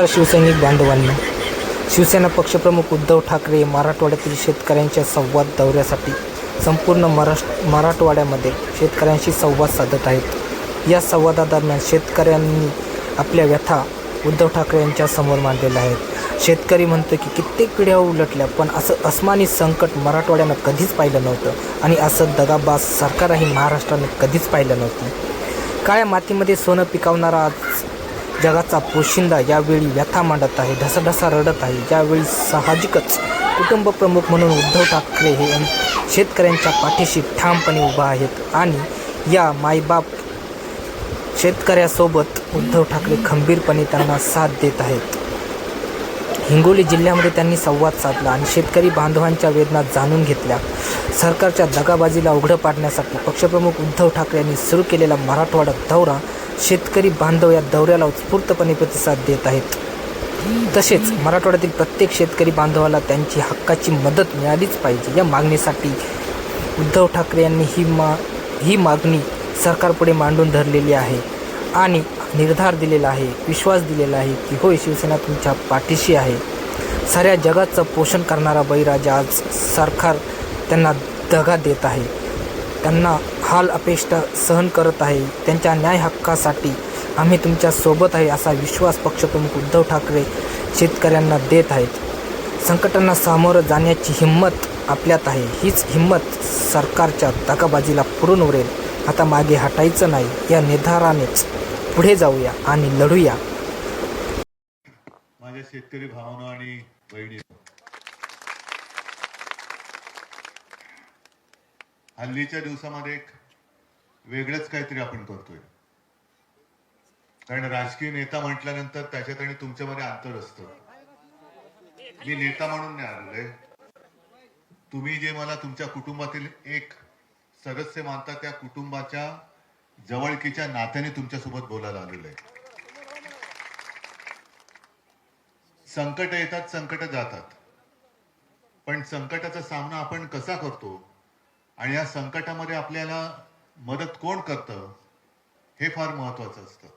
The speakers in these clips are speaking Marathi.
शिवसैनिक बांधवांना, शिवसेना पक्षप्रमुख उद्धव ठाकरे मराठवाड्यातील शेतकऱ्यांच्या संवाद दौऱ्यासाठी संपूर्ण मराठवाड्यामध्ये शेतकऱ्यांशी संवाद साधत आहेत. या संवादादरम्यान शेतकऱ्यांनी आपल्या व्यथा उद्धव ठाकरे यांच्या समोर मांडलेल्या आहेत. शेतकरी म्हणतो की कित्येक पिढ्या उलटल्या, पण असं अस्मानी संकट मराठवाड्यानं कधीच पाहिलं नव्हतं आणि असं दगाबाज सरकारही महाराष्ट्राने कधीच पाहिलं नव्हतं. काळ्या मातीमध्ये सोनं पिकवणारा आज जगाचा पोशिंदा यावेळी व्यथा मांडत आहे, ढसाढसा रडत आहे. यावेळी साहजिकच कुटुंब प्रमुख म्हणून उद्धव ठाकरे हे शेतकऱ्यांच्या पाठीशी ठामपणे उभा आहेत आणि या मायबाप शेतकऱ्यासोबत उद्धव ठाकरे खंबीरपणे त्यांना साथ देत आहेत. हिंगोली जिल्ह्यामध्ये त्यांनी संवाद साधला आणि शेतकरी बांधवांच्या वेदना जाणून घेतल्या. सरकारच्या दगाबाजीला उघडं पाडण्यासाठी पक्षप्रमुख उद्धव ठाकरे यांनी सुरू केलेला मराठवाडा दौरा शेतकरी बांधव या दौऱ्याला उत्स्फूर्तपणे प्रतिसाद देत आहेत. तसेच मराठवाड्यातील प्रत्येक शेतकरी बांधवाला त्यांची हक्काची मदत मिळालीच पाहिजे या मागणीसाठी उद्धव ठाकरे यांनी ही मागणी सरकारपुढे मांडून धरलेली आहे आणि निर्धार दिलेला आहे, विश्वास दिलेला आहे की होय, शिवसेना तुमच्या पाठीशी आहे. साऱ्या जगाचं पोषण करणारा बळीराजा आज सरकार त्यांना दगा देत आहे, त्यांना हाल अपेष्टा सहन करत आहे. त्यांच्या न्याय हक्कासाठी आम्ही तुमच्या सोबत आहे असा विश्वास पक्षप्रमुख उद्धव ठाकरे शेतकऱ्यांना देत आहेत. संकटांना सामोरं जाण्याची हिंमत आपल्यात आहे. हीच हिंमत सरकारच्या दगाबाजीला पुरून उरेल. आता मागे हटायचं नाही, या निर्धारानेच पुढे जाऊया आणि लढूया. माझ्या शेतकरी भावांनो आणि बहिणी, हल्लीच्या दिवसामध्ये एक वेगळंच काहीतरी आपण करतोय. कारण राजकीय नेता म्हटल्यानंतर त्याच्यात आणि तुमच्यामध्ये अंतर असतं. मी नेता म्हणून नाही आलोय. तुम्ही जे मला तुमच्या कुटुंबातील एक सदस्य मानता, त्या कुटुंबाच्या जवळकीच्या नात्याने तुमच्यासोबत बोलायला आलेलो आहे. संकट येतात, संकट जातात, पण संकटाचा सामना आपण कसा करतो आणि या संकटामध्ये आपल्याला मदत कोण करतं हे फार महत्वाचं असतं.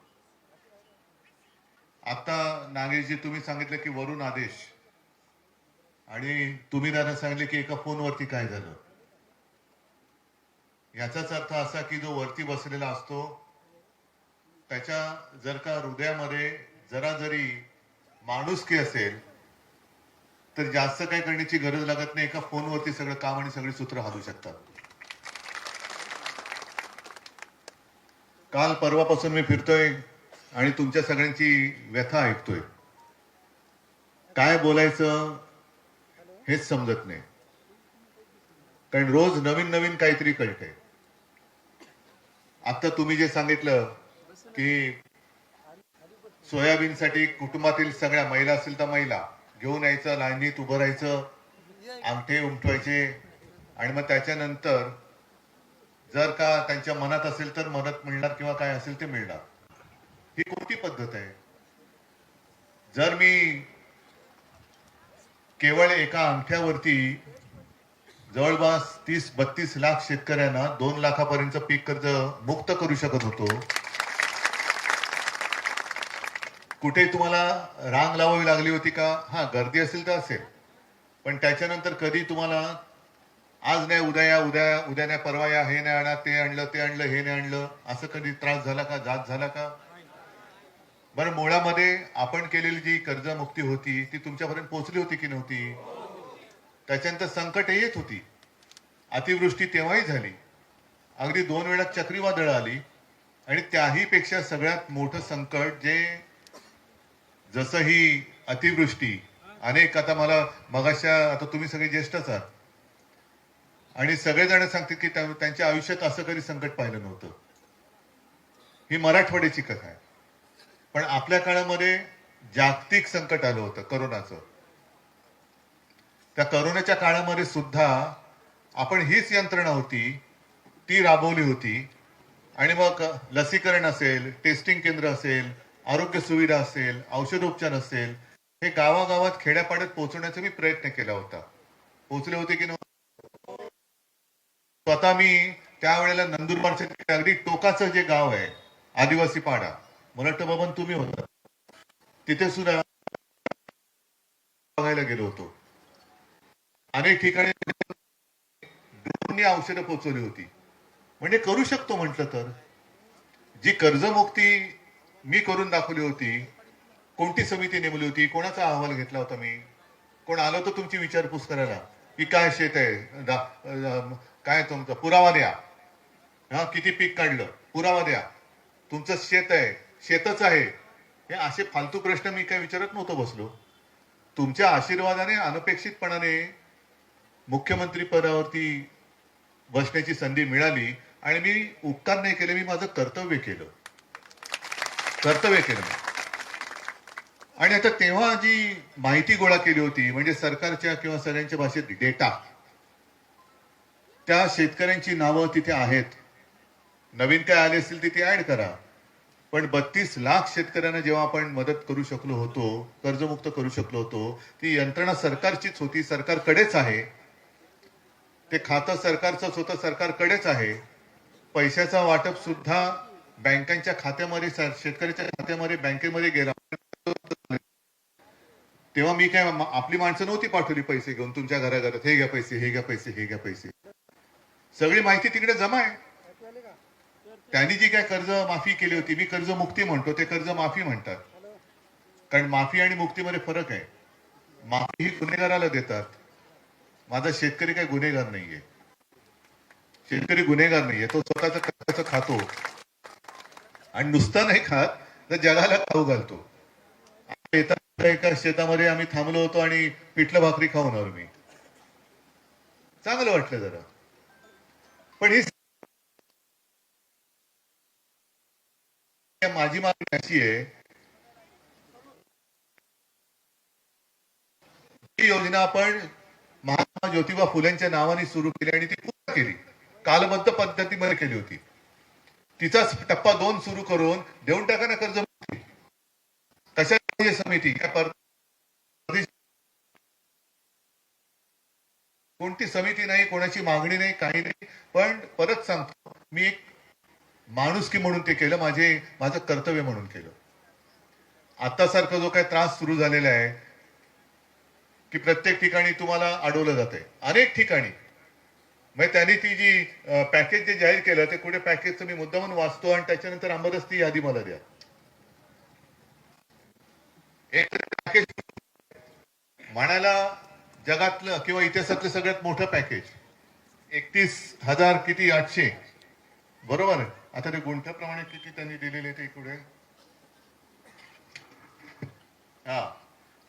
आता नागेशजी, तुम्ही सांगितलं की वरून आदेश, आणि तुम्ही त्यांना सांगितले की एका फोनवरती काय झालं. याचाच अर्थ असा की जो वरती बसलेला असतो त्याच्या जर का हृदयामध्ये जरा जरी माणुसकी असेल तर जास्त काही करण्याची गरज लागत नाही. एका फोनवरती सगळं काम आणि सगळी सूत्र हलू शकतात. काल परवापासून मी फिरतोय आणि तुमच्या सगळ्यांची व्यथा ऐकतोय. काय बोलायचं हेच समजत नाही, कारण रोज नवीन नवीन काहीतरी कळतंय. आता तुम्ही जे सांगितलं की सोयाबीनसाठी कुटुंबातील सगळ्या महिला असतील तर महिला घेऊन यायचं, लाईनीत उभं राहायचं, अंगठे उमटवायचे, आणि मग त्याच्यानंतर जर का त्यांच्या मनात असेल तर मदत मिळणार किंवा काय असेल ते मिळणार. ही कोणती पद्धत आहे? जर मी केवळ एका अंगठ्यावरती जवळपास 30-32 लाख शेतकऱ्यांना 2 लाखापर्यंत पीक कर्ज मुक्त करू शकत होतो, कुठे तुम्हाला रांग लावावी लागली होती का? हा, गर्दी असेल तर असेल, पण त्याच्यानंतर कधी तुम्हाला आज नाही उद्या या, उद्या नाही परवा या, हे नाही आणा, ते आणलं, ते आणलं, हे नाही आणलं, असं कधी त्रास झाला का? जात झाला का? बरं, मुळामध्ये आपण केलेली जी कर्जमुक्ती होती ती तुमच्यापर्यंत पोहोचली होती की नव्हती? त्याच्यानंतर संकट येत होती. अतिवृष्टी तेव्हाही झाली, अगदी 2 वेळा चक्रीवादळ आली, आणि त्याही पेक्षा सगळ्यात मोठं संकट जे, जसं ही अतिवृष्टी अनेक, आता मला मगाशा, आता तुम्ही सगळे ज्येष्ठच आहात आणि सगळेजण सांगतात की त्यांच्या आयुष्यात असं कधी संकट पाहिलं नव्हतं. ही मराठवाड्याची कथा आहे. पण आपल्या काळामध्ये जागतिक संकट आलं होतं, करोनाचं. त्या करोनाच्या काळामध्ये सुद्धा आपण हीच यंत्रणा होती ती राबवली होती, आणि मग लसीकरण असेल, टेस्टिंग केंद्र असेल, आरोग्य सुविधा असेल, औषधोपचार असेल, हे गावागावात खेड्यापाड्यात पोहोचवण्याचा मी प्रयत्न केला होता. पोहोचले होते की नव्हते? स्वतः मी त्यावेळेला नंदुरबारच्या अगदी टोकाचं जे गाव आहे आदिवासी पाडा, मला वाटतं बाबा तुम्ही होता तिथे सुद्धा बघायला गेलो होतो. अनेक ठिकाणी ड्रोननी औषधं पोचवली होती. म्हणजे करू शकतो म्हटलं तर. जी कर्जमुक्ती मी करून दाखवली होती, कोणती समिती नेमली होती, कोणाचा अहवाल घेतला होता मी, कोण आलं होतं तुमची विचारपूस करायला की काय शेत आहे, काय तुमचा पुरावा द्या, हा किती पीक काढलं पुरावा द्या, तुमचं शेत आहे, शेतच आहे, हे असे फालतू प्रश्न मी काय विचारत नव्हतो बसलो. तुमच्या आशीर्वादाने अनपेक्षितपणाने मुख्यमंत्री पदावरती बसण्याची संधी मिळाली आणि मी उपकार नाही केले, मी माझं कर्तव्य केलं. आणि आता तेव्हा जी माहिती गोळा केली होती म्हणजे सरकारच्या किंवा सगळ्यांच्या भाषेत डेटा, त्या शेतकऱ्यांची नावं तिथे आहेत. नवीन काय आले असतील तिथे ऍड करा. पण 32 लाख शेतकऱ्यांना जेव्हा आपण मदत करू शकलो होतो, कर्जमुक्त करू शकलो होतो, ती यंत्रणा सरकारचीच होती, सरकारकडेच आहे. ते खातं सरकारचंच होतं, सरकारकडेच आहे. पैशाचा वाटप सुद्धा बँकांच्या खात्यामध्ये, शेतकऱ्याच्या खात्यामध्ये बँकेमध्ये गेला. तेव्हा मी काय आपली माणसं नव्हती पाठवली पैसे घेऊन तुमच्या घराघरात, हे घ्या पैसे, हे घ्या पैसे, हे घ्या पैसे. सगळी माहिती तिकडे जमा आहे. त्यांनी जी काय कर्ज माफी केली होती, मी कर्जमुक्ती म्हणतो, ते कर्ज माफी म्हणतात. कारण माफी आणि मुक्तीमध्ये फरक आहे. माफी ही गुन्हेगाराला देतात. माझा शेतकरी काय गुन्हेगार नाहीये. शेतकरी गुन्हेगार नाहीये, तो स्वतःचं कर्ज खातो आणि नुसता नाही खात, तर जगाला खाऊ घालतो. एका शेतामध्ये आम्ही थांबलो होतो आणि पिठलं भाकरी खाऊन आलो मी. चांगलं वाटलं जरा. पण ही माझी मागणी अशी आहे, ही योजना आपण महात्मा ज्योतिबा फुलेंच्या नावाने सुरू केली आणि ती पूर्ण केली, कालबद्ध पद्धतीमध्ये केली होती. तिचाच टप्पा 2 सुरू करून देऊन टाका ना कर्ज. कशा समिती काय कोणती समिती नाही, कोणाची मागणी नाही, काही नाही. पण परत सांगतो, मी एक माणुसकी म्हणून ते केलं, माझं कर्तव्य म्हणून केलं. आता सारखं जो काही त्रास सुरू झालेला आहे की प्रत्येक ठिकाणी तुम्हाला अडवलं जातंय, अनेक ठिकाणी. मग त्यांनी ती जी पॅकेज जे जाहीर केलं, ते कुठे पॅकेजचं मी मुद्दा म्हणून वाचतो आणि त्याच्यानंतर आंबरच ती यादी मला द्या. एक पॅकेज म्हणायला जगातलं किंवा इतिहासातलं सगळ्यात मोठं पॅकेज 31,000 किती 800, बरोबर आहे. आता ते गुंठ्याप्रमाणे किती त्यांनी दिलेले ते इकडे, हा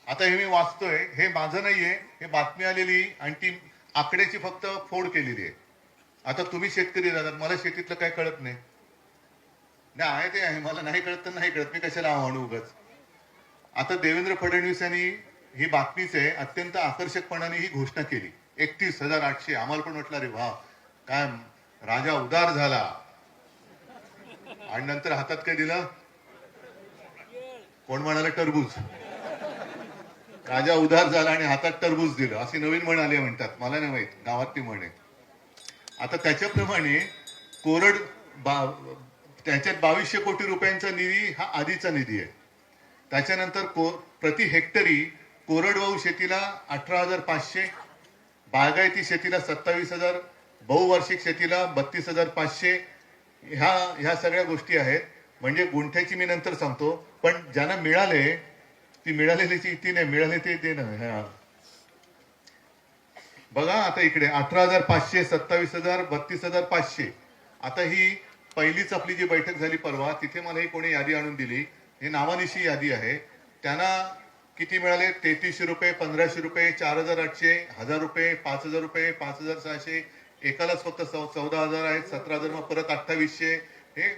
आता हे मी वाचतोय, हे माझं नाहीये, हे बातमी आलेली आणि ती आकड्याची फक्त फोड केलेली आहे. आता तुम्ही शेतकरी राहतात, मला शेतीतलं काय कळत नाही. आहे ते आहे, मला नाही कळत तर नाही कळत, मी कशाला म्हणू उगाच. आता देवेंद्र फडणवीस यांनी ही बातमीच आहे, अत्यंत आकर्षकपणाने ही घोषणा केली, 31,800. आम्हाला पण वाटलं अरे वा, काय राजा उदार झाला. आणि नंतर हातात काय दिलं, कोण म्हणाला टरबूज. राजा उदार झाला आणि हातात टरबूज दिलं, अशी नवीन म्हण आली म्हणतात, मला नाही माहित, गावात ती म्हण आहे. आता त्याच्याप्रमाणे त्याच्यात 2200 कोटी रुपयांचा निधी हा आधीचा निधी आहे. त्याच्यानंतर प्रति हेक्टरी कोरडवाहू शेतीला 18,500, बागायती शेतीला 27,000, बहुवार्षिक शेतीला 32,500. ह्या सगळ्या गोष्टी आहेत. म्हणजे गुंठ्याची मी नंतर सांगतो, पण ज्यांना मिळाले ती मिळालेलीची ती नाही मिळाले ते ना. बघा आता इकडे 18,500, 27,000, 32,500. आता ही पहिलीच आपली जी बैठक झाली परवा, तिथे मला ही कोणी यादी आणून दिली, ही नावानिशी यादी आहे. त्यांना किती मिळाले, 3300 रुपये, 1500 रुपये, 4,800, 1,000 रुपये, 5,000 रुपये, 5,600. एकालाच फक्त 14,000 आहेत, 17,000, मग परत 2,800. हे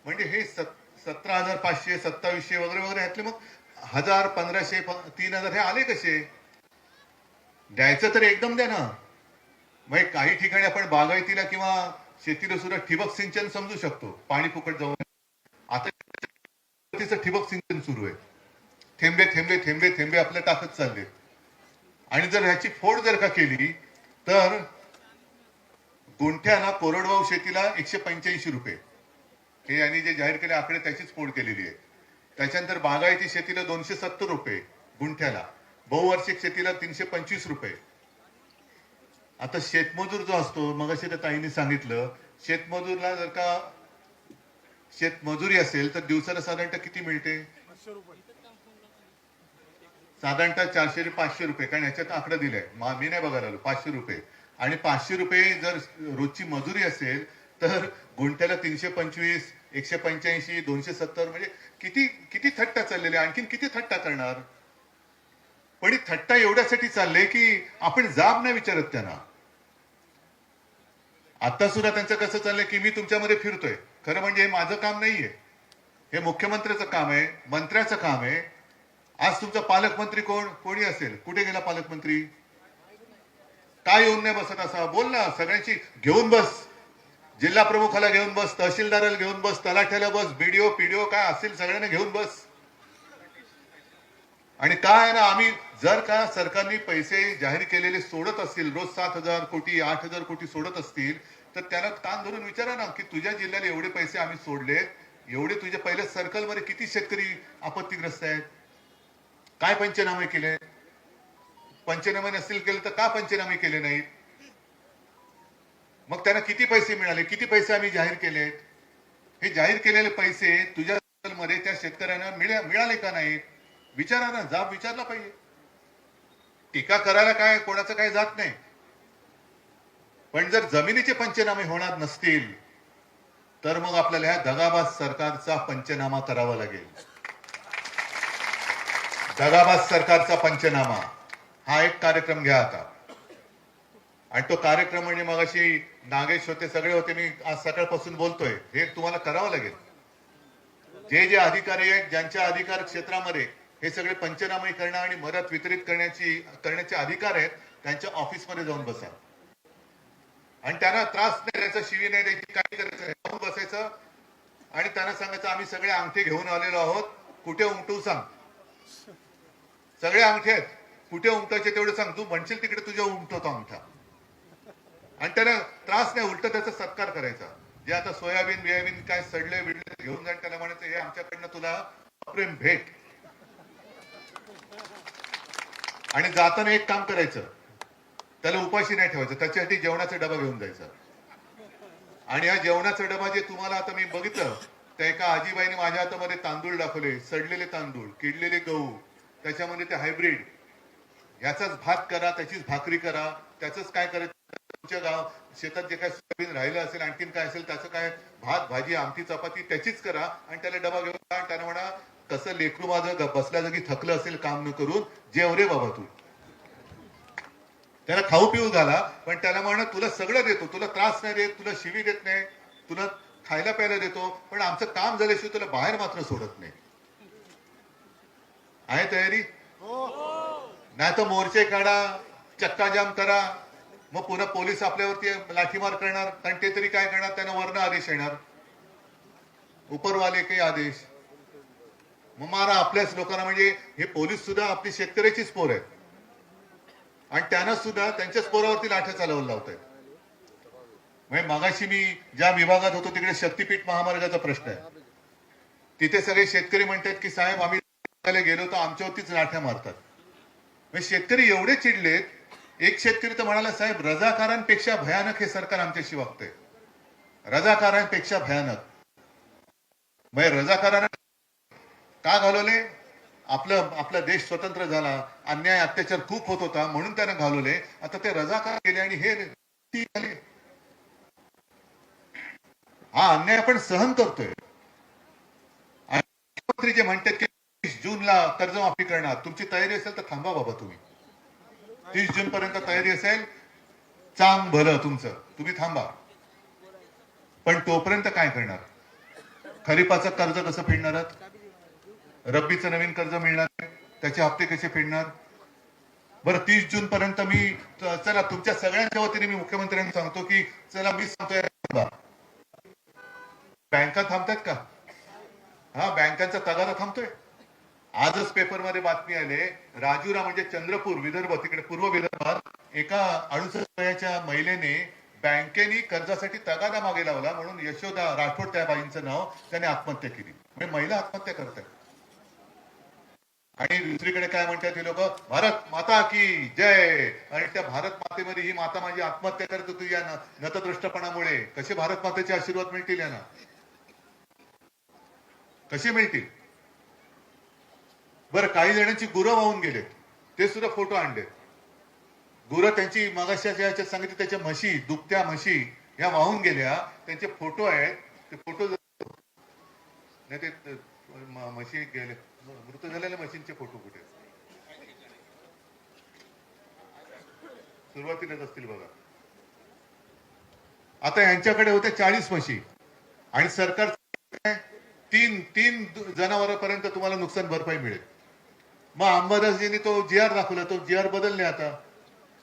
म्हणजे हे 17,500, 2700 वगैरे वगैरे ह्यातले मग 1,000, 1,500, 3,000 हे आले कसे. द्यायचं तर एकदम द्या ना. मग काही ठिकाणी आपण बागायतीला किंवा शेतीला सुद्धा ठिबक सिंचन समजू शकतो, पाणी फुकट जाऊन. आता ठिबक सिंचन सुरू आहे, थेंबे थेंबे थेंबे थेंबे आपल्या टाकत चालले. आणि जर ह्याची फोड जर का केली तर गुंठ्याला कोरडवाहू शेतीला 185 रुपये, हे यांनी जे जाहीर केले आकडे त्याचीच फोड केलेली आहे. त्याच्यानंतर बागायती शेतीला 270 रुपये गुंठ्याला, बहुवार्षिक शेतीला 325 रुपये. आता शेतमजूर जो असतो, मग त्या ताईंनी सांगितलं, शेतमजूरला जर का शेतमजुरी असेल तर दिवसाला साधारणतः किती मिळते? साधारणतः 400 ते 500 रुपये. कारण ह्याच्यात आकडा दिलाय, मी नाही बघायला आलो. 500 रुपये. आणि 500 रुपये जर रोजची मजुरी असेल तर गुंठ्याला 325, 185, 270, म्हणजे किती किती थट्टा चाललेले. आणखीन किती थट्टा करणार? पण ही थट्टा एवढ्यासाठी चालले की आपण जाब नाही विचारत त्यांना. आता सुद्धा त्यांचं कसं चाललंय की मी तुमच्यामध्ये फिरतोय. खरं म्हणजे हे माझं काम नाहीये, हे मुख्यमंत्र्याचं काम आहे, मंत्र्याचं काम आहे. आज तुमचा पालकमंत्री कोणी असेल, कुठे गेला पालकमंत्री? काय येऊन नाही बसत? असा बोल ना, सगळ्यांची घेऊन बस, जिल्हा प्रमुखाला घेऊन बस, तहसीलदाराला घेऊन बस, तलाठ्याला बस, बीडीओ पीडीओ काय असेल सगळ्यांना घेऊन बस. आणि काय ना, आम्ही जर का सरकारने पैसे जाहीर केलेले सोडत असतील, रोज 7,000 कोटी 8,000 कोटी सोडत असतील, तर त्याला ताण धरून विचारा ना की तुझ्या जिल्ह्याला एवढे पैसे आम्ही सोडलेत, एवढे तुझ्या पहिल्या सर्कलमध्ये किती शेतकरी आपत्तीग्रस्त आहेत? काय पंचनामे केले? पंचनामे नसतील केले तर का पंचनामे केले नाहीत? मग त्यांना किती पैसे मिळाले? किती पैसे आम्ही जाहीर केलेत? हे जाहीर केलेले पैसे तुझ्या सर्कलमध्ये त्या शेतकऱ्यांना मिळाले का नाहीत? विचारा ना, जाब विचारला पाहिजे. टीका करायला काय कोणाचं काय जात नाही. पण जर जमिनीचे पंचनामे होणार नसतील तर मग आपल्याला ह्या दगाबाज सरकारचा पंचनामा करावा लागेल. दगाबाज सरकारचा पंचनामा हा एक कार्यक्रम घ्या आता. आणि तो कार्यक्रम म्हणजे मग अशी नागेश होते, सगळे होते, मी आज सकाळपासून बोलतोय, हे तुम्हाला करावं लागेल. जे जे अधिकारी आहेत, ज्यांच्या अधिकार क्षेत्रामध्ये हे सगळे पंचनामे करणं आणि मदत वितरित करण्याचे अधिकार आहेत, त्यांच्या ऑफिसमध्ये जाऊन बसा आणि त्यांना त्रास नाही द्यायचा, शिवी नाही द्यायची, काय करायचं, जाऊन बसायचं आणि त्यांना सांगायचं आम्ही सगळे अंगठे घेऊन आलेलो आहोत, कुठे उमटू सांग. सगळे अंगठे आहेत, कुठे उमटायचे तेवढे सांग. तू म्हणशील तिकडे तुझ्या उमटवतो अंगठा. आणि त्याला त्रास नाही, उलट त्याचा सत्कार करायचा. जे आता सोयाबीन बियाबीन काय सडले बिडले घेऊन जाईल त्याला म्हणायचं हे आमच्याकडनं तुला प्रेम भेट. आणि जाताना एक काम करायचं, त्याला उपाशी नाही ठेवायचं, त्याच्यासाठी जेवणाचा डबा घेऊन जायचा. आणि हा जेवणाचा डबा जे तुम्हाला आता मी बघितलं, त्या एका आजीबाईने माझ्या हातामध्ये तांदूळ दाखवले, सडलेले तांदूळ, किडलेले गहू, त्याच्यामध्ये ते हायब्रिड, याचाच भात करा, त्याचीच भाकरी करा, त्याच काय करायचं, तुमच्या गाव शेतात जे काय सोयाबीन राहिलं असेल, आणखीन काय असेल, त्याचं काय भात भाजी आमटी चपाती त्याचीच करा आणि त्याला डबा घेऊन जा. आणि त्याला म्हणा कसं लेकरू माझं बसल्या जागी थकलं असेल काम न करून, जेव रे बाबा तू. त्याला खाऊ पिऊ घाला, पण त्याला म्हणा तुला सगळं देतो, तुला त्रास नाही देत, तुला शिवी देत नाही, तुला खायला प्यायला देतो, पण आमचं काम झाल्याशिवाय तुला बाहेर मात्र सोडत नाही. आहे तयारी? नाही तर मोर्चे काढा, चक्का जाम करा, मग पुन्हा पोलीस आपल्यावरती लाठीमार करणार. कारण ते तरी काय करणार, त्यांना वर्ण आदेश येणार, उपरवाले काही आदेश, मग मारा आपल्याच लोकांना. म्हणजे हे पोलीस सुद्धा आपली शेतकऱ्याचीच पोर आहेत आणि त्यांना सुद्धा त्यांच्याच पोरावरती लाठ्या चालवून लावत आहेत. म्हणजे मगाशी मी ज्या विभागात होतो तिकडे शक्तीपीठ महामार्गाचा प्रश्न आहे. तिथे सगळे शेतकरी म्हणतात की साहेब आम्ही गेलो तर आमच्यावरतीच लाठ्या मारतात. म्हणजे शेतकरी एवढे चिडलेत. एक शेतकरी तर म्हणाला साहेब रजाकारांपेक्षा भयानक हे सरकार आमच्याशी वागतंय, रजाकारांपेक्षा भयानक. म्हणजे रजाकारांना का घालवले? आपला देश स्वतंत्र झाला, अन्याय अत्याचार खूप होत होता म्हणून त्यांना घालवले. आता ते रजाकार गेले आणि हे झाले. हा अन्याय आपण सहन करतोय. मुख्यमंत्री जे म्हणतात की 30 जूनला कर्जमाफी करणार, तुमची तयारी असेल तर थांबा बाबा. तुम्ही 30 जून पर्यंत तयारी असेल चांग भलं तुमचं, तुम्ही थांबा. पण तोपर्यंत काय करणार? खरीपाचं कर्ज कसं फेडणार? रब्बीचं नवीन कर्ज मिळणार, त्याचे हप्ते कसे फेडणार? बरं 30 जून पर्यंत मी चला तुमच्या सगळ्यांच्या वतीने मी मुख्यमंत्र्यांना सांगतो की चला मी सांगतोय बँका थांबतात का? हा बँकांचा तगादा थांबतोय. आजच पेपरमध्ये बातमी आले, राजुरा म्हणजे चंद्रपूर विदर्भ, तिकडे पूर्व विदर्भात एका 68 वयाच्या महिलेने बँकेने कर्जासाठी तगादा मागे लावला म्हणून यशोदा राठोड त्या बाईंचं नाव, त्याने आत्महत्या केली. म्हणजे महिला आत्महत्या करतात. आणि दुसरीकडे काय म्हणतात हे लोक, भारत माता की जय. आणि त्या भारत मातेमध्ये ही माता माझी आत्महत्या करत होती या नतदृष्टपणामुळे. कसे भारत मातेचे आशीर्वाद मिळतील यांना? कसे मिळतील? बरं, काही जणांची गुरं वाहून गेलेत, ते सुद्धा फोटो आणले. गुरं त्यांची मगाशाच्या याच्यात सांगितलं, त्याच्या म्हशी, दुभत्या म्हशी ह्या वाहून गेल्या, त्यांचे फोटो आहेत. ते फोटो नाही, ते म्हशी गेले, मृत झालेल्या म्हशींचे फोटो कुठे सुरुवातीलाच असतील बघा. आता यांच्याकडे होते 40 म्हशी आणि सरकार तीन तीन जनावरांपर्यंत तुम्हाला नुकसान भरपाई मिळेल. मग अंबादासजींनी तो GR दाखवला, तो GR बदलले.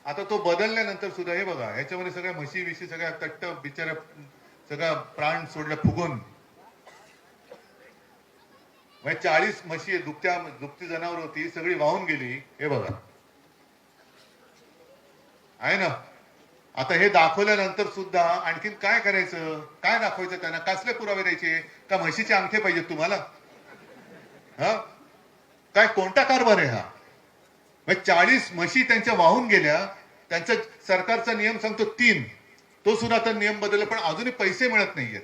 आता तो बदलल्यानंतर सुद्धा हे बघा, ह्याच्यामध्ये सगळ्या म्हशी विशी सगळ्या तट्ट बिचाऱ्या सगळा प्राण सोडल्या फुगून. 40 म्हशी दुभती जनावर होती, सगळी वाहून गेली. हे बघा आहे ना. आता हे दाखवल्यानंतर सुद्धा आणखीन काय करायचं? काय दाखवायचं त्यांना? कसले पुरावे द्यायचे? का म्हशीचे अंगठे पाहिजेत तुम्हाला? हा, काय कोणता कारभार आहे हा? 40 म्हशी त्यांच्या वाहून गेल्या. त्यांचा सरकारचा नियम सांगतो 3, तो सुद्धा आता नियम बदलला, पण अजूनही पैसे मिळत नाहीयेत.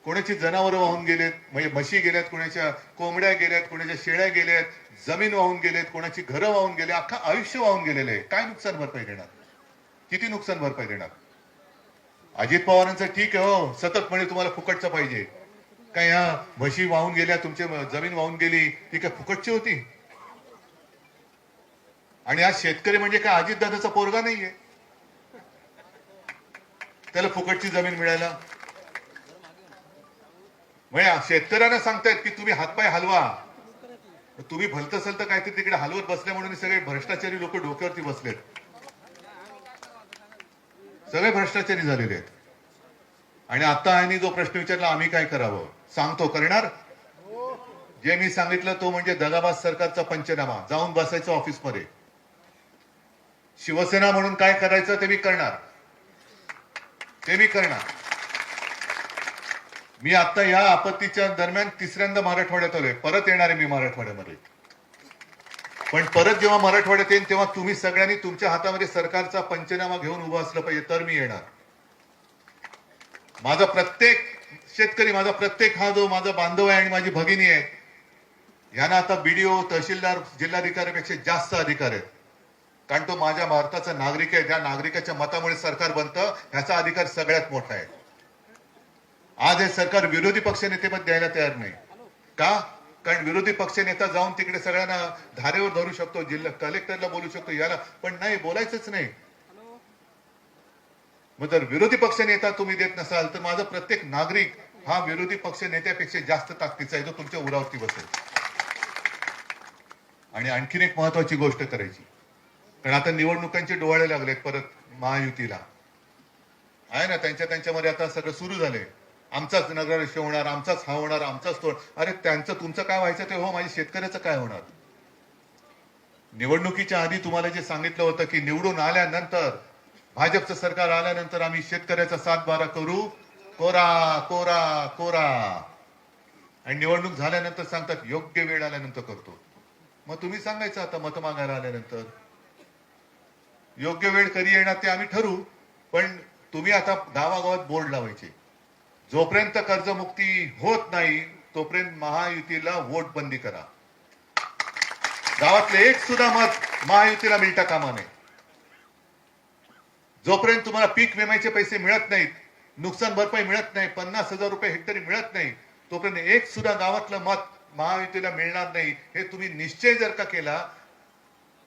कोणाची जनावरं वाहून गेलेत, म्हणजे म्हशी गेल्यात, कोणाच्या कोंबड्या गेल्यात, कोणाच्या शेळ्या गेल्यात, जमीन वाहून गेलेत, कोणाची घरं वाहून गेले, अख्खा आयुष्य वाहून गेलेलं आहे. काय नुकसान भरपाई देणार? किती नुकसान भरपाई देणार? अजित पवारांचं ठीक आहे, हो, सतत म्हणे तुम्हाला फुकटचं पाहिजे. काय ह्या म्हशी वाहून गेल्या, तुमची जमीन वाहून गेली, ती काय फुकटची होती? आणि आज शेतकरी म्हणजे काय अजितदादाचा पोरगा नाहीये त्याला फुकटची जमीन मिळायला? म्हणजे शेतकऱ्यांना सांगतायत की तुम्ही हातपाय हलवा. तुम्ही भलत असेल तर काहीतरी तिकडे हलवत बसल्या म्हणून सगळे भ्रष्टाचारी लोक डोक्यावरती बसलेत. सगळे भ्रष्टाचारी झालेले आहेत. आणि आता यांनी जो प्रश्न विचारला, आम्ही काय करावं? सांगतो, करणार. जे मी सांगितलं तो म्हणजे दगाबाज सरकारचा पंचनामा. जाऊन बसायचं ऑफिसमध्ये. शिवसेना म्हणून काय करायचं ते मी करणार, ते मी करणार. मी आता या आपत्तीच्या दरम्यान 3ऱ्यांदा मराठवाड्यात आलोय. परत येणार आहे मी मराठवाड्यामध्ये. पण परत जेव्हा मराठवाड्यात येईन तेव्हा तुम्ही सगळ्यांनी तुमच्या हातामध्ये सरकारचा पंचनामा घेऊन उभं असलं पाहिजे, तर मी येणार. माझा प्रत्येक शेतकरी, माझा प्रत्येक हा जो माझा बांधव आहे आणि माझी भगिनी आहे, यांना आता BDO, तहसीलदार, जिल्हाधिकाऱ्यापेक्षा जास्त अधिकार आहेत. कारण तो माझ्या भारताचा नागरिक आहे. त्या नागरिकाच्या मतामुळे सरकार बनतं, ह्याचा अधिकार सगळ्यात मोठा आहे. आज हे सरकार विरोधी पक्षनेतेपद द्यायला तयार नाही. का? कारण विरोधी पक्षनेता जाऊन तिकडे सगळ्यांना धारेवर धरू शकतो, जिल्हा कलेक्टरला बोलू शकतो, याला पण नाही, बोलायचंच नाही. मग जर विरोधी पक्षनेता तुम्ही देत नसाल तर माझा प्रत्येक नागरिक हा विरोधी पक्ष नेत्यापेक्षा जास्त ताकदीचा आहे, जो तुमच्या उरावरती बसेल. आणि आणखीन एक महत्वाची गोष्ट करायची, कारण आता निवडणुकांचे डोहाळे लागलेत परत महायुतीला. आहे ना, त्यांच्यामध्ये आता सगळं सुरू झालंय. आमचाच नगराध्यक्ष होणार, आमचाच हा होणार, आमचाच तो. अरे त्यांचं तुमचं काय व्हायचं ते हो, माझ्या शेतकऱ्याचं काय होणार? निवडणुकीच्या आधी तुम्हाला जे सांगितलं होतं की निवडून आल्यानंतर, भाजपचं सरकार आल्यानंतर आम्ही शेतकऱ्याचा 7-12 करू, कोरा कोरा कोरा. आणि निवडणूक झाल्यानंतर सांगतात योग्य वेळ आल्यानंतर करतो. मग तुम्ही सांगायचं आता मत मागायला आल्यानंतर योग्य वेळ कधी येणार ते आम्ही ठरवू. पण तुम्ही आता गावागावात बोर्ड लावायचे, जोपर्यंत कर्जमुक्ती होत नाही तोपर्यंत महायुतीला वोट बंदी करा. गावातले एक सुद्धा मत महायुतीला मिळता कामा नये. जोपर्यंत तुम्हाला पीक विम्याचे पैसे मिळत नाहीत, नुकसान भरपाई मिळत नाही, 50,000 रुपये हेक्टरी मिळत नाही, तोपर्यंत एक सुद्धा गावातलं मत महायुतीला मिळणार नाही. हे तुम्ही निश्चय जर का केला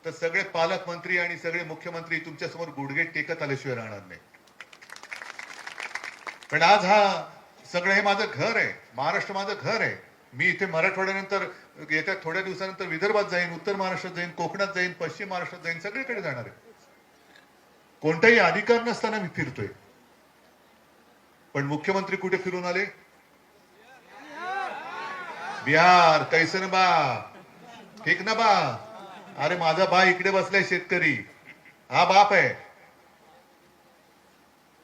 तर सगळे पालकमंत्री आणि सगळे मुख्यमंत्री तुमच्या समोर गुडघे टेकत आल्याशिवाय राहणार नाही. पण आज हा सगळं हे माझं घर आहे, महाराष्ट्र माझं घर आहे. मी इथे मराठवाड्यानंतर येत्या थोड्या दिवसानंतर विदर्भात जाईन, उत्तर महाराष्ट्रात जाईन, कोकणात जाईन, पश्चिम महाराष्ट्रात जाईन, सगळीकडे जाणार आहे. कोणताही अधिकार नसताना मी फिरतोय. पण मुख्यमंत्री कुठे फिरून आले? बिहार. कैसन बा? ठीक ना बा? अरे माझा बा इकडे बसलाय शेतकरी, हा बाप आहे.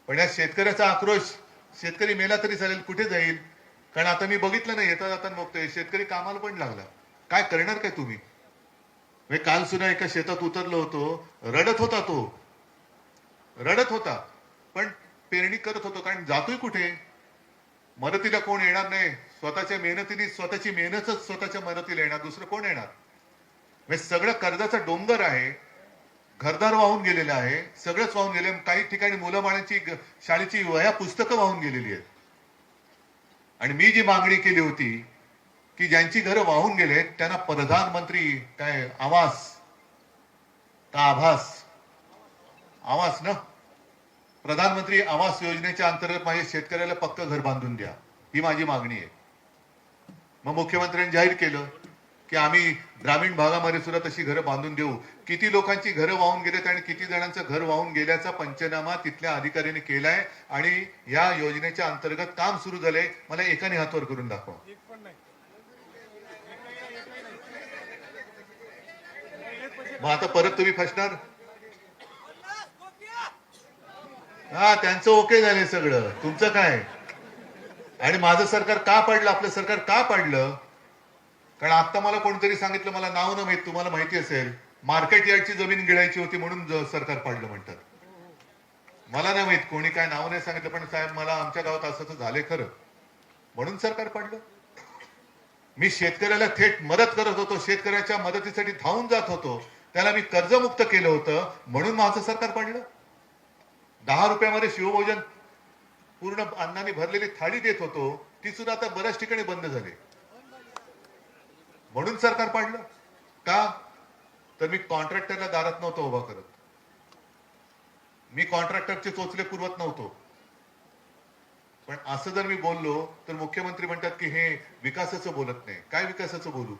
पण या शेतकऱ्याचा आक्रोश, शेतकरी मेला तरी चालेल, कुठे जाईल? कारण आता मी बघितलं नाही, येता जाताना बघतोय शेतकरी कामाला पण लागला. काय करणार काय तुम्ही? मी काल सुद्धा एका शेतात उतरलो होतो, रडत होता, पण पेरणी करत होतो. कारण जातोय कुठे, मदतीला कोण येणार नाही. स्वतःच्या मेहनतीने स्वतःची मेहनतच स्वतःच्या मदतीला येणार, दुसरं कोण येणार. म्हणजे सगळं कर्जाचा डोंगर आहे, घरदार वाहून गेलेलं आहे, सगळंच वाहून गेले. काही ठिकाणी मुलं बाळांची शाळेची वह्या पुस्तकं वाहून गेलेली आहेत. आणि मी जी मागणी केली होती की ज्यांची घरं वाहून गेले त्यांना प्रधानमंत्री काय आवास का आवास ना, प्रधानमंत्री आवास योजनेच्या अंतर्गत माझ्या शेतकऱ्याला पक्क घर बांधून द्या, ही माझी मागणी आहे. मग मुख्यमंत्र्यांनी जाहीर केलं की आम्ही ग्रामीण भागामध्ये सुद्धा तशी घरं बांधून देऊ. किती लोकांची घरं वाहून गेलेत आणि किती जणांचं घर वाहून गेल्याचा पंचनामा तिथल्या अधिकाऱ्यांनी केलाय आणि या योजनेच्या अंतर्गत काम सुरू झालंय. मला एकाने हातवर करून दाखवा. मग आता परत तुम्ही फसणार. हा, त्यांचं ओके झाले सगळं, तुमचं काय. आणि माझं सरकार का पडलं, आपलं सरकार का पडलं. कारण आता मला कोणतरी सांगितलं, मला नाव न माहित, तुम्हाला माहिती असेल, मार्केट यार्डची जमीन गिळायची होती म्हणून सरकार पडलं म्हणतात. मला नाही माहित, कोणी काय नाव नाही सांगितलं, पण साहेब मला आमच्या गावात असं झालंय खरं, म्हणून सरकार पडलं. मी शेतकऱ्याला थेट मदत करत होतो, शेतकऱ्याच्या मदतीसाठी धावून जात होतो, त्याला मी कर्जमुक्त केलं होतं, म्हणून माझं सरकार पडलं. 10 रुपयामध्ये शिवभोजन पूर्ण अन्नाने भरलेली थाळी देत होतो, ती सुद्धा आता बऱ्याच ठिकाणी बंद झाली, म्हणून सरकार पडलं. का तर मी कॉन्ट्रॅक्टरला दारात नव्हतो उभा करत, मी कॉन्ट्रॅक्टरचे चोचले पुरवत नव्हतो. पण असं जर मी बोललो तर मुख्यमंत्री म्हणतात की हे विकासाचं बोलत नाही. काय विकासाचं बोलू.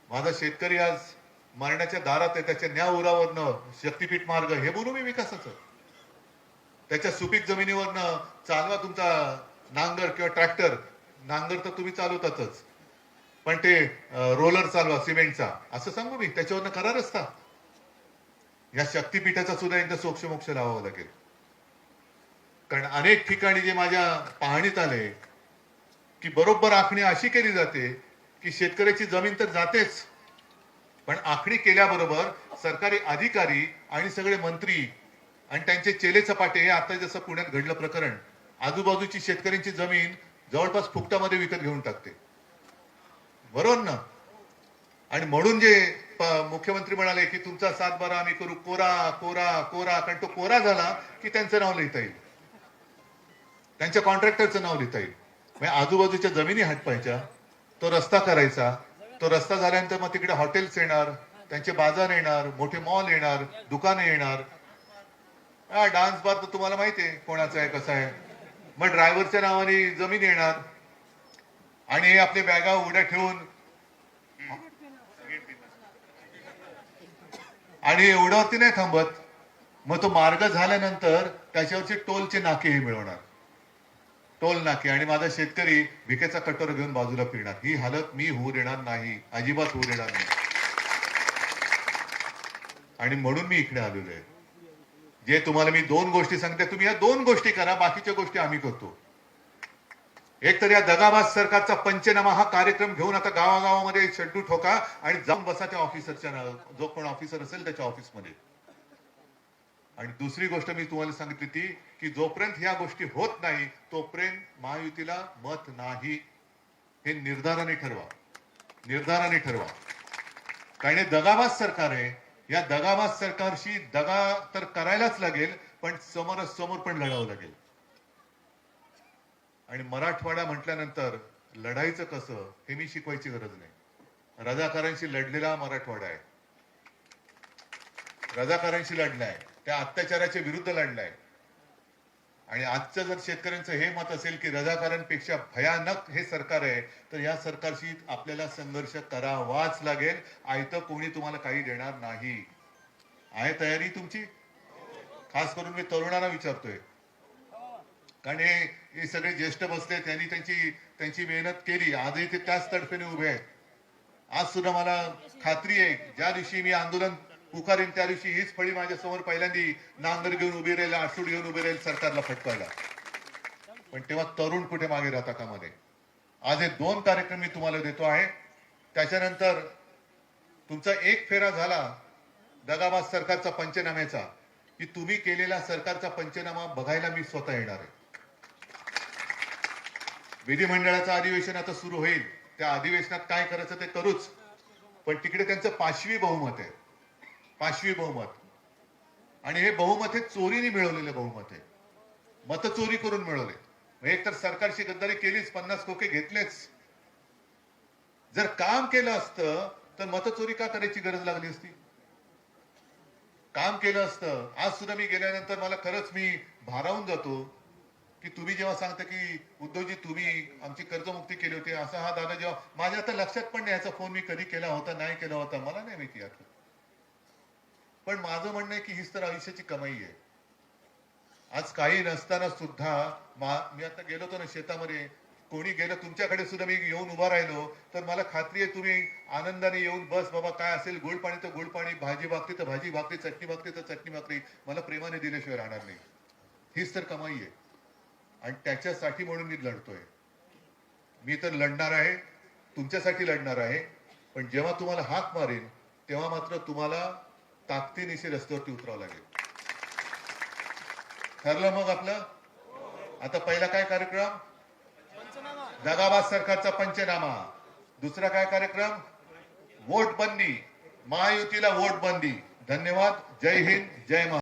माझा शेतकरी आज मरण्याच्या दारात आहे, त्याच्या न्याय उरावरनं शक्तीपीठ मार्ग हे बोलू मी विकासाचं. त्याच्या सुपीक जमिनीवरनं चालवा तुमचा नांगर किंवा ट्रॅक्टर, नांगर तर तुम्ही चालवतातच, पण ते रोलर चालवा सिमेंटचा, असं सांगू मी. त्याच्यावरनं करा रस्ता. या शक्तीपीठाचा सुद्धा एकदा सोक्षमोक्ष लावावं लागेल. कारण अनेक ठिकाणी जे माझ्या पाहणीत आले की बरोबर आखणी अशी केली जाते की शेतकऱ्याची जमीन तर जातेच, पण आखणी केल्याबरोबर सरकारी अधिकारी आणि सगळे मंत्री आणि त्यांचे चेले चपाटे, हे आता जसं पुण्यात घडलं प्रकरण, आजूबाजूची शेतकऱ्यांची जमीन जवळपास फुकटामध्ये विकत घेऊन टाकते, बरोबर ना. आणि म्हणून जे मुख्यमंत्री म्हणाले की तुमचा 7-12 आम्ही करू, कोरा कोरा कोरा, कारण तो कोरा झाला की त्यांचं नाव लिहिता येईल, त्यांच्या कॉन्ट्रॅक्टरचं नाव लिहिता येईल. म्हणजे आजूबाजूच्या जमिनी हटवायच्या, तो रस्ता करायचा, तो रस्ता झाल्यानंतर मग तिकडे हॉटेल्स येणार, त्यांचे बाजार येणार, मोठे मॉल येणार, दुकानं येणार. हा, डान्स बार तर तुम्हाला माहिती आहे कोणाचा आहे कसा आहे. मग ड्रायव्हरच्या नावाने जमीन येणार आणि हे आपले बॅगा उघड्या ठेवून, आणि एवढ्यावरती नाही थांबत, मग तो मार्ग झाल्यानंतर त्याच्यावरचे टोलचे नाकेही मिळवणार, टोल नाके. आणि माझा शेतकरी भिकेचा कटोर घेऊन बाजूला फिरणार. ही हालत मी होऊ देणार नाही, अजिबात होऊ देणार नाही. आणि म्हणून मी इकडे आलेलो आहे. जे तुम्हाला मी 2 गोष्टी सांगते, तुम्ही या 2 गोष्टी करा, बाकीच्या गोष्टी आम्ही करतो. एक तर या दगाबाज सरकारचा पंचनामा हा कार्यक्रम घेऊन आता गावागावामध्ये शड्डू ठोका आणि जाऊन बसा त्या ऑफिसरच्या, जो कोण ऑफिसर असेल त्याच्या ऑफिसमध्ये. आणि दुसरी गोष्ट मी तुम्हाला सांगितली ती की जोपर्यंत ह्या गोष्टी होत नाही तोपर्यंत महायुतीला मत नाही, हे निर्धाराने ठरवा, निर्धाराने ठरवा. कारण हे दगाबाज सरकार आहे. या दगाबाज सरकारशी दगा तर करायलाच लागेल, पण समोर पण लढावं लागेल. आणि मराठवाडा म्हटल्यानंतर लढायचं कसं हे मी शिकवायची गरज नाही. रजाकारांशी लढलेला मराठवाडा आहे, रजाकारांशी लढलाय, त्या अत्याचाराच्या विरुद्ध लढलाय. आणि आजचं जर शेतकऱ्यांचं हे मत असेल की रजाकारांपेक्षा भयानक हे सरकार आहे, तर या सरकारशी आपल्याला संघर्ष करावाच लागेल. आयतं कोणी तुम्हाला काही देणार नाही. आहे तयारी तुमची? खास करून मी तरुणांना विचारतोय, कारण हे सगळे ज्येष्ठ बसले, त्यांनी त्यांची मेहनत केली, आजही ते त्याच तडफेने उभे आहेत. आज सुद्धा मला खात्री आहे ज्या दिवशी मी आंदोलन पुकारेन त्या दिवशी हीच फळी माझ्या समोर पहिल्यांदी नांगर घेऊन उभी राहील, आसूड घेऊन उभी राहील सरकारला फटकायला. पण तेव्हा तरुण कुठे मागे राहता कामा नये. आज हे 2 कार्यक्रम मी तुम्हाला देतो आहे. त्याच्यानंतर तुमचा एक फेरा झाला दगाबाज सरकारचा पंचनाम्याचा की तुम्ही केलेला सरकारचा पंचनामा बघायला मी स्वतः येणार आहे. विधिमंडळाचं अधिवेशन आता सुरू होईल. त्या अधिवेशनात काय करायचं ते करूच, पण तिकडे त्यांचं 5वी बहुमत आहे. 5वी बहुमत. आणि हे बहुमत हे चोरीने मिळवलेलं बहुमत आहे. मतचोरी करून मिळवले. एक तर सरकारची गद्दारी केलीच, 50 खोके घेतलेच. जर काम केलं असतं तर मतचोरी का करायची गरज लागली असती? काम केलं असतं. आज सुद्धा मी गेल्यानंतर मला खरंच मी भारावून जातो की तुम्ही जेव्हा सांगता की उद्धवजी तुम्ही आमची कर्जमुक्ती केली होती, असा हा दादा जेव्हा माझ्या आता लक्षात पण नाही याचा फोन मी कधी केला होता नाही केला होता, मला नाही माहिती आता. पण माझं म्हणणं आहे की हीच तर आयुष्याची कमाई आहे. आज काही नसताना सुद्धा मी आता गेलो होतो ना शेतामध्ये, कोणी गेलं तुमच्याकडे सुद्धा मी येऊन उभा राहिलो तर मला खात्री आहे तुम्ही आनंदाने येऊन बस बाबा काय असेल गुळ पाणी तर गुळ पाणी, भाजी भाकरी तर भाजी भाकरी, चटणी भाकरी तर चटणी भाकरी, मला प्रेमाने दिल्याशिवाय राहणार नाही. हीच तर कमाई आहे. आणि त्याच्यासाठी म्हणून मी लढतोय. मी तर लढणार आहे, तुमच्यासाठी लढणार आहे. पण जेव्हा तुम्हाला हाक मारेन तेव्हा मात्र तुम्हाला ताकदीनिशी रस्त्यावरती उतरावं लागेल. ठरलं मग आपलं? आता पहिला काय कार्यक्रम? दगाबाज सरकारचा पंचनामा. दुसरा काय कार्यक्रम? वोट बंदी. महायुतीला वोट बंदी. धन्यवाद. जय हिंद, जय महाराष्ट्र.